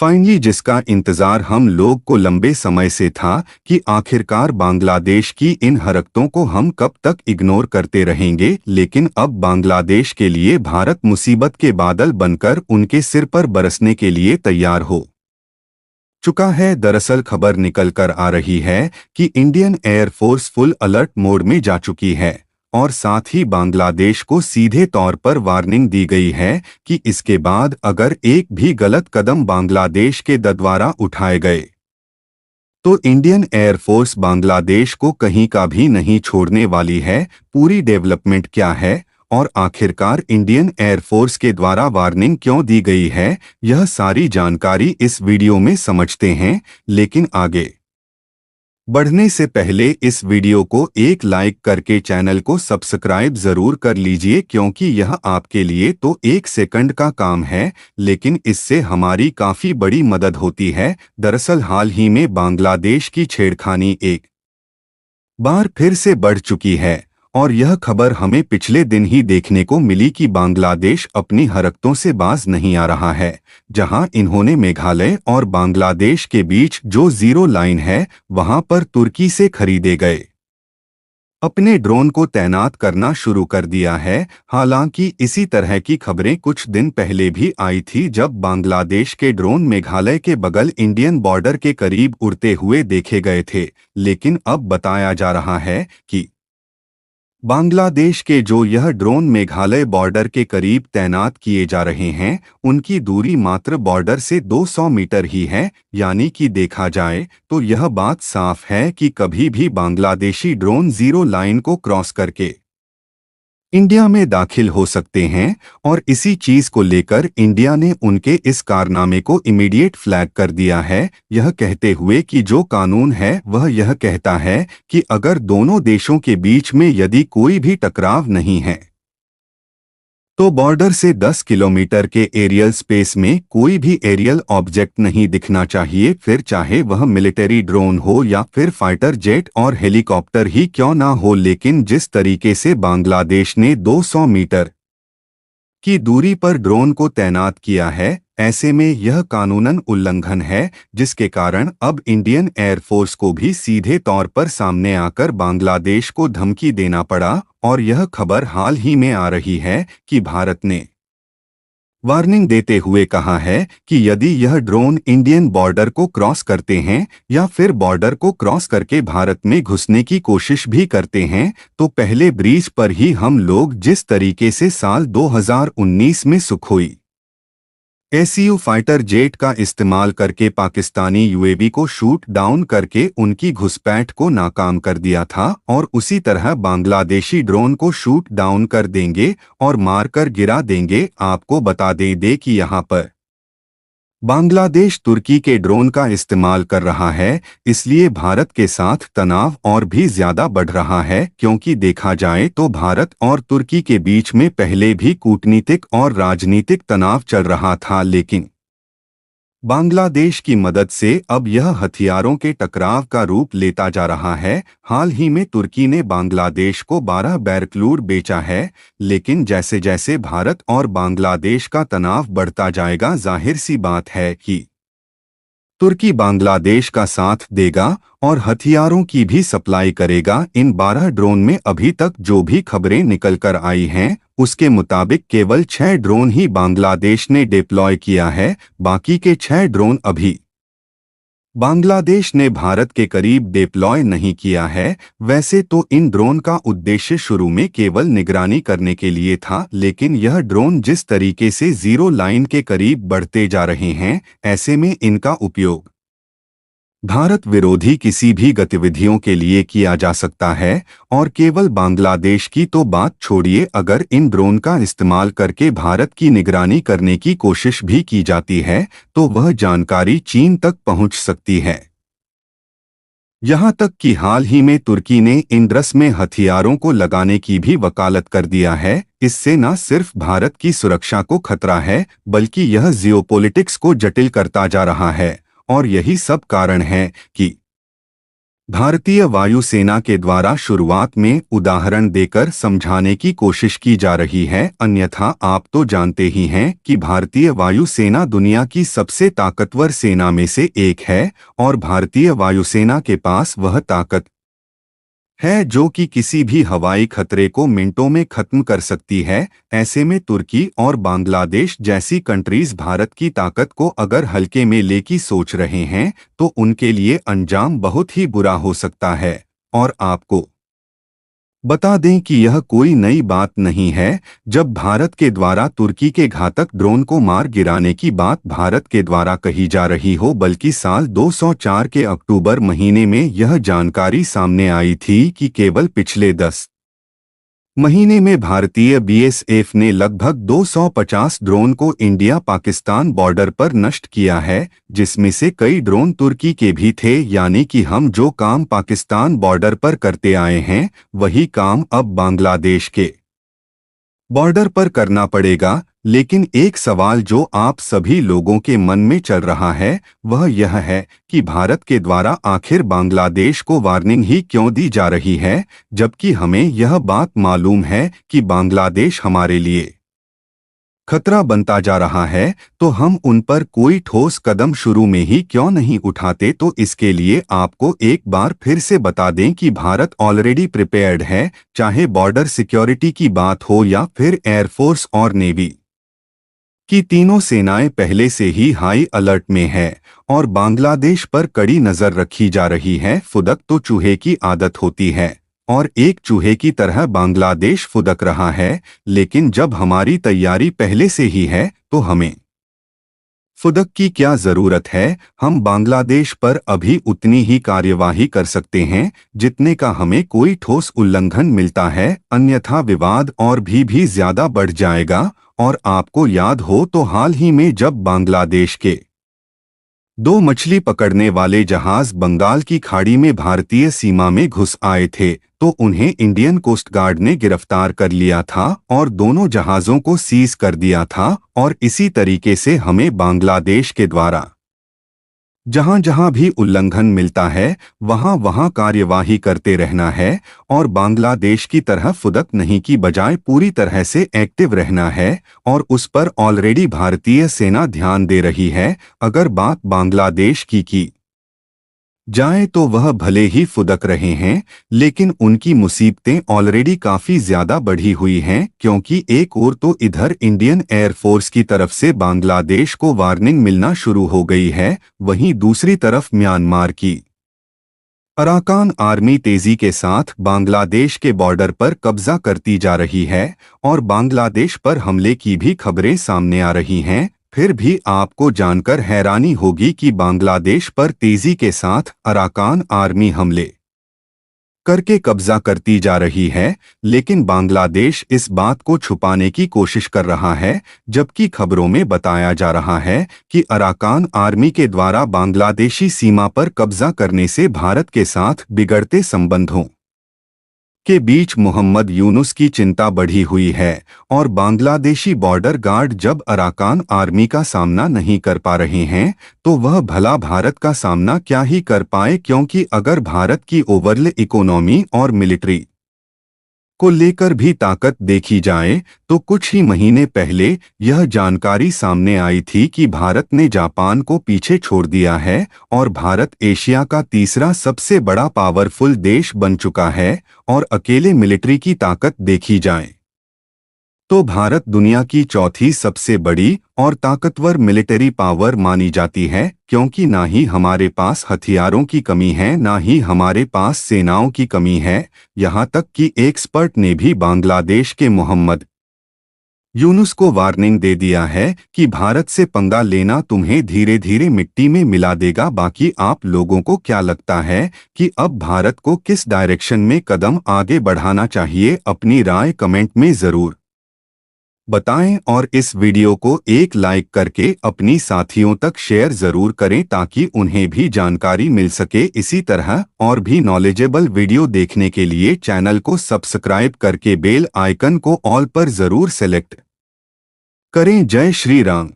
Finally जिसका इंतजार हम लोग को लंबे समय से था कि आखिरकार बांग्लादेश की इन हरकतों को हम कब तक इग्नोर करते रहेंगे, लेकिन अब बांग्लादेश के लिए भारत मुसीबत के बादल बनकर उनके सिर पर बरसने के लिए तैयार हो चुका है। दरअसल खबर निकल कर आ रही है कि Indian air force full alert mode में जा चुकी है और साथ ही बांग्लादेश को सीधे तौर पर वार्निंग दी गई है कि इसके बाद अगर एक भी गलत कदम बांग्लादेश के द्वारा उठाए गए तो इंडियन एयरफोर्स बांग्लादेश को कहीं का भी नहीं छोड़ने वाली है। पूरी डेवलपमेंट क्या है और आखिरकार इंडियन एयरफोर्स के द्वारा वार्निंग क्यों दी गई है, यह सारी जानकारी इस वीडियो में समझते हैं। लेकिन आगे बढ़ने से पहले इस वीडियो को एक लाइक करके चैनल को सब्सक्राइब जरूर कर लीजिए, क्योंकि यह आपके लिए तो एक सेकंड का काम है लेकिन इससे हमारी काफी बड़ी मदद होती है। दरअसल हाल ही में बांग्लादेश की छेड़खानी एक बार फिर से बढ़ चुकी है और यह खबर हमें पिछले दिन ही देखने को मिली कि बांग्लादेश अपनी हरकतों से बाज नहीं आ रहा है। जहां इन्होंने मेघालय और बांग्लादेश के बीच जो जीरो लाइन है वहां पर तुर्की से खरीदे गए अपने ड्रोन को तैनात करना शुरू कर दिया है। हालांकि इसी तरह की खबरें कुछ दिन पहले भी आई थी, जब बांग्लादेश के ड्रोन मेघालय के बगल इंडियन बॉर्डर के करीब उड़ते हुए देखे गए थे। लेकिन अब बताया जा रहा है कि बांग्लादेश के जो यह ड्रोन मेघालय बॉर्डर के करीब तैनात किए जा रहे हैं उनकी दूरी मात्र बॉर्डर से 200 मीटर ही है। यानी कि देखा जाए तो यह बात साफ है कि कभी भी बांग्लादेशी ड्रोन जीरो लाइन को क्रॉस करके इंडिया में दाखिल हो सकते हैं। और इसी चीज को लेकर इंडिया ने उनके इस कारनामे को इमीडिएट फ्लैग कर दिया है, यह कहते हुए कि जो कानून है वह यह कहता है कि अगर दोनों देशों के बीच में यदि कोई भी टकराव नहीं है तो बॉर्डर से 10 किलोमीटर के एरियल स्पेस में कोई भी एरियल ऑब्जेक्ट नहीं दिखना चाहिए, फिर चाहे वह मिलिट्री ड्रोन हो या फिर फाइटर जेट और हेलीकॉप्टर ही क्यों ना हो। लेकिन जिस तरीके से बांग्लादेश ने 200 मीटर की दूरी पर ड्रोन को तैनात किया है, ऐसे में यह कानूनन उल्लंघन है, जिसके कारण अब इंडियन एयरफोर्स को भी सीधे तौर पर सामने आकर बांग्लादेश को धमकी देना पड़ा। और यह खबर हाल ही में आ रही है कि भारत ने वार्निंग देते हुए कहा है कि यदि यह ड्रोन इंडियन बॉर्डर को क्रॉस करते हैं या फिर बॉर्डर को क्रॉस करके भारत में घुसने की कोशिश भी करते हैं तो पहले ब्रीच पर ही हम लोग जिस तरीके से साल 2019 में सुखोई एसयू फाइटर जेट का इस्तेमाल करके पाकिस्तानी यूएवी को शूट डाउन करके उनकी घुसपैठ को नाकाम कर दिया था, और उसी तरह बांग्लादेशी ड्रोन को शूट डाउन कर देंगे और मारकर गिरा देंगे। आपको बता दे कि यहाँ पर बांग्लादेश तुर्की के ड्रोन का इस्तेमाल कर रहा है, इसलिए भारत के साथ तनाव और भी ज्यादा बढ़ रहा है, क्योंकि देखा जाए तो भारत और तुर्की के बीच में पहले भी कूटनीतिक और राजनीतिक तनाव चल रहा था। लेकिन बांग्लादेश की मदद से अब यह हथियारों के टकराव का रूप लेता जा रहा है। हाल ही में तुर्की ने बांग्लादेश को 12 बैरक्लूर बेचा है, लेकिन जैसे जैसे भारत और बांग्लादेश का तनाव बढ़ता जाएगा, जाहिर सी बात है कि तुर्की बांग्लादेश का साथ देगा और हथियारों की भी सप्लाई करेगा। इन 12 ड्रोन में अभी तक जो भी खबरें निकल कर आई हैं उसके मुताबिक केवल 6 ड्रोन ही बांग्लादेश ने डिप्लॉय किया है, बाकी के 6 ड्रोन अभी बांग्लादेश ने भारत के करीब डिप्लॉय नहीं किया है। वैसे तो इन ड्रोन का उद्देश्य शुरू में केवल निगरानी करने के लिए था, लेकिन यह ड्रोन जिस तरीके से जीरो लाइन के करीब बढ़ते जा रहे हैं, ऐसे में इनका उपयोग भारत विरोधी किसी भी गतिविधियों के लिए किया जा सकता है। और केवल बांग्लादेश की तो बात छोड़िए, अगर इन ड्रोन का इस्तेमाल करके भारत की निगरानी करने की कोशिश भी की जाती है तो वह जानकारी चीन तक पहुंच सकती है। यहां तक कि हाल ही में तुर्की ने इंद्रस में हथियारों को लगाने की भी वकालत कर दिया है। इससे न सिर्फ भारत की सुरक्षा को खतरा है, बल्कि यह जियोपॉलिटिक्स को जटिल करता जा रहा है। और यही सब कारण है कि भारतीय वायुसेना के द्वारा शुरुआत में उदाहरण देकर समझाने की कोशिश की जा रही है, अन्यथा आप तो जानते ही हैं कि भारतीय वायुसेना दुनिया की सबसे ताकतवर सेना में से एक है और भारतीय वायुसेना के पास वह ताकत है जो कि किसी भी हवाई खतरे को मिनटों में खत्म कर सकती है। ऐसे में तुर्की और बांग्लादेश जैसी कंट्रीज भारत की ताकत को अगर हल्के में लेकी सोच रहे हैं तो उनके लिए अंजाम बहुत ही बुरा हो सकता है। और आपको बता दें कि यह कोई नई बात नहीं है। जब भारत के द्वारा तुर्की के घातक ड्रोन को मार गिराने की बात भारत के द्वारा कही जा रही हो, बल्कि साल 204 के अक्टूबर महीने में यह जानकारी सामने आई थी कि केवल पिछले 10 महीने में भारतीय बीएसएफ ने लगभग 250 ड्रोन को इंडिया पाकिस्तान बॉर्डर पर नष्ट किया है, जिसमें से कई ड्रोन तुर्की के भी थे। यानी कि हम जो काम पाकिस्तान बॉर्डर पर करते आए हैं वही काम अब बांग्लादेश के बॉर्डर पर करना पड़ेगा। लेकिन एक सवाल जो आप सभी लोगों के मन में चल रहा है वह यह है कि भारत के द्वारा आखिर बांग्लादेश को वार्निंग ही क्यों दी जा रही है, जबकि हमें यह बात मालूम है कि बांग्लादेश हमारे लिए खतरा बनता जा रहा है। तो हम उन पर कोई ठोस कदम शुरू में ही क्यों नहीं उठाते। तो इसके लिए आपको एक बार फिर से बता दें कि भारत ऑलरेडी प्रिपेयर्ड है, चाहे बॉर्डर सिक्योरिटी की बात हो या फिर एयरफोर्स और नेवी की तीनों सेनाएं पहले से ही हाई अलर्ट में है और बांग्लादेश पर कड़ी नजर रखी जा रही है। फुदक तो चूहे की आदत होती है और एक चूहे की तरह बांग्लादेश फुदक रहा है, लेकिन जब हमारी तैयारी पहले से ही है तो हमें फुदक की क्या जरूरत है। हम बांग्लादेश पर अभी उतनी ही कार्यवाही कर सकते हैं जितने का हमें कोई ठोस उल्लंघन मिलता है, अन्यथा विवाद और भी ज्यादा बढ़ जाएगा। और आपको याद हो तो हाल ही में जब बांग्लादेश के 2 मछली पकड़ने वाले जहाज बंगाल की खाड़ी में भारतीय सीमा में घुस आए थे तो उन्हें इंडियन कोस्ट गार्ड ने गिरफ्तार कर लिया था और दोनों जहाज़ों को सीज कर दिया था। और इसी तरीके से हमें बांग्लादेश के द्वारा जहां जहां भी उल्लंघन मिलता है वहां वहां कार्यवाही करते रहना है और बांग्लादेश की तरह फुदक नहीं की बजाय पूरी तरह से एक्टिव रहना है। और उस पर ऑलरेडी भारतीय सेना ध्यान दे रही है। अगर बात बांग्लादेश की जाए तो वह भले ही फुदक रहे हैं, लेकिन उनकी मुसीबतें ऑलरेडी काफी ज्यादा बढ़ी हुई हैं, क्योंकि एक ओर तो इधर इंडियन एयरफोर्स की तरफ से बांग्लादेश को वार्निंग मिलना शुरू हो गई है, वहीं दूसरी तरफ म्यांमार की अराकान आर्मी तेजी के साथ बांग्लादेश के बॉर्डर पर कब्जा करती जा रही है और बांग्लादेश पर हमले की भी खबरें सामने आ रही हैं। फिर भी आपको जानकर हैरानी होगी कि बांग्लादेश पर तेजी के साथ अराकान आर्मी हमले करके कब्जा करती जा रही है, लेकिन बांग्लादेश इस बात को छुपाने की कोशिश कर रहा है, जबकि खबरों में बताया जा रहा है कि अराकान आर्मी के द्वारा बांग्लादेशी सीमा पर कब्जा करने से भारत के साथ बिगड़ते संबंधों के बीच मोहम्मद यूनुस की चिंता बढ़ी हुई है और बांग्लादेशी बॉर्डर गार्ड जब अराकान आर्मी का सामना नहीं कर पा रहे हैं तो वह भला भारत का सामना क्या ही कर पाए, क्योंकि अगर भारत की ओवरऑल इकोनॉमी और मिलिट्री को लेकर भी ताकत देखी जाए तो कुछ ही महीने पहले यह जानकारी सामने आई थी कि भारत ने जापान को पीछे छोड़ दिया है और भारत एशिया का तीसरा सबसे बड़ा पावरफुल देश बन चुका है। और अकेले मिलिट्री की ताकत देखी जाए तो भारत दुनिया की चौथी सबसे बड़ी और ताकतवर मिलिट्री पावर मानी जाती है, क्योंकि ना ही हमारे पास हथियारों की कमी है ना ही हमारे पास सेनाओं की कमी है। यहाँ तक कि एक्सपर्ट ने भी बांग्लादेश के मोहम्मद यूनुस को वार्निंग दे दिया है कि भारत से पंगा लेना तुम्हें धीरे धीरे मिट्टी में मिला देगा। बाकी आप लोगों को क्या लगता है कि अब भारत को किस डायरेक्शन में कदम आगे बढ़ाना चाहिए? अपनी राय कमेंट में जरूर बताएं और इस वीडियो को एक लाइक करके अपनी साथियों तक शेयर जरूर करें ताकि उन्हें भी जानकारी मिल सके। इसी तरह और भी नॉलेजेबल वीडियो देखने के लिए चैनल को सब्सक्राइब करके बेल आइकन को ऑल पर जरूर सेलेक्ट करें। जय श्री राम।